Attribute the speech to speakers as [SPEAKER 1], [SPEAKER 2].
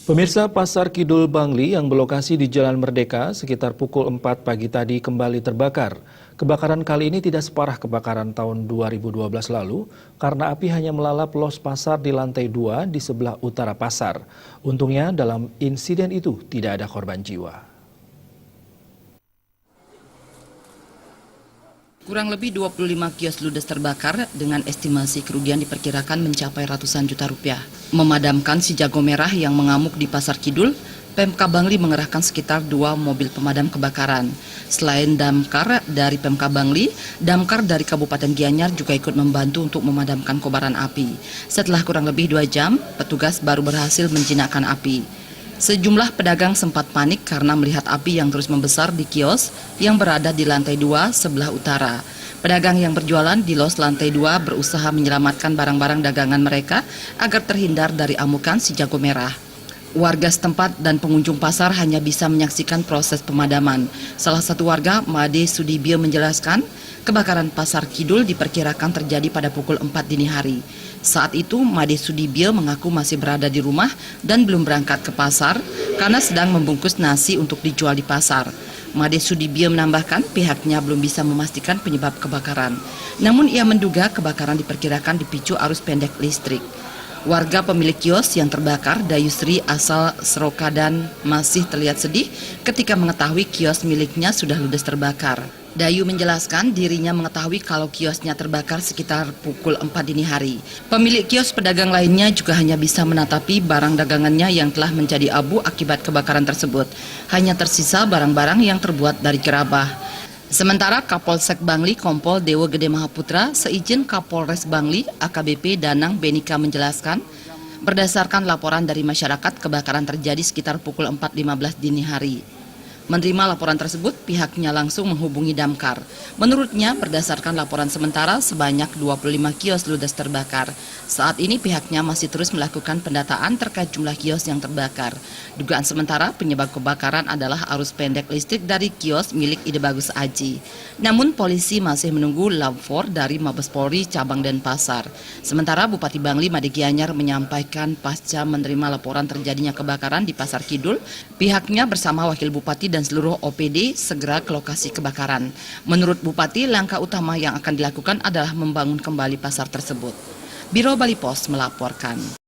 [SPEAKER 1] Pemirsa, Pasar Kidul Bangli yang berlokasi di Jalan Merdeka sekitar pukul 4 pagi tadi kembali terbakar. Kebakaran kali ini tidak separah kebakaran tahun 2012 lalu karena api hanya melalap los pasar di lantai 2 di sebelah utara pasar. Untungnya dalam insiden itu tidak ada korban jiwa.
[SPEAKER 2] Kurang lebih 25 kios ludes terbakar dengan estimasi kerugian diperkirakan mencapai ratusan juta rupiah. Memadamkan si jago merah yang mengamuk di Pasar Kidul, Pemkab Bangli mengerahkan sekitar 2 mobil pemadam kebakaran. Selain damkar dari Pemkab Bangli, damkar dari Kabupaten Gianyar juga ikut membantu untuk memadamkan kobaran api. Setelah kurang lebih 2 jam, petugas baru berhasil menjinakkan api. Sejumlah pedagang sempat panik karena melihat api yang terus membesar di kios yang berada di lantai 2 sebelah utara. Pedagang yang berjualan di los lantai 2 berusaha menyelamatkan barang-barang dagangan mereka agar terhindar dari amukan si jago merah. Warga setempat dan pengunjung pasar hanya bisa menyaksikan proses pemadaman. Salah satu warga, Made Sudibyo, menjelaskan kebakaran Pasar Kidul diperkirakan terjadi pada pukul 4 dini hari. Saat itu, Made Sudibyo mengaku masih berada di rumah dan belum berangkat ke pasar karena sedang membungkus nasi untuk dijual di pasar. Made Sudibyo menambahkan pihaknya belum bisa memastikan penyebab kebakaran. Namun ia menduga kebakaran diperkirakan dipicu arus pendek listrik. Warga pemilik kios yang terbakar, Dayusri asal Serokadan, masih terlihat sedih ketika mengetahui kios miliknya sudah ludes terbakar. Dayu menjelaskan dirinya mengetahui kalau kiosnya terbakar sekitar pukul 4 dini hari. Pemilik kios pedagang lainnya juga hanya bisa menatapi barang dagangannya yang telah menjadi abu akibat kebakaran tersebut. Hanya tersisa barang-barang yang terbuat dari gerabah. Sementara Kapolsek Bangli Kompol Dewo Gede Mahaputra seizin Kapolres Bangli AKBP Danang Benika menjelaskan, berdasarkan laporan dari masyarakat kebakaran terjadi sekitar pukul 4.15 dini hari. Menerima laporan tersebut, pihaknya langsung menghubungi damkar. Menurutnya, berdasarkan laporan sementara, sebanyak 25 kios ludes terbakar. Saat ini pihaknya masih terus melakukan pendataan terkait jumlah kios yang terbakar. Dugaan sementara penyebab kebakaran adalah arus pendek listrik dari kios milik Ide Bagus Aji. Namun polisi masih menunggu lapor dari Mabes Polri Cabang Denpasar. Sementara Bupati Bangli Made Gianyar menyampaikan pasca menerima laporan terjadinya kebakaran di Pasar Kidul, pihaknya bersama Wakil Bupati dan seluruh OPD segera ke lokasi kebakaran. Menurut Bupati, langkah utama yang akan dilakukan adalah membangun kembali pasar tersebut. Biro Bali Pos melaporkan.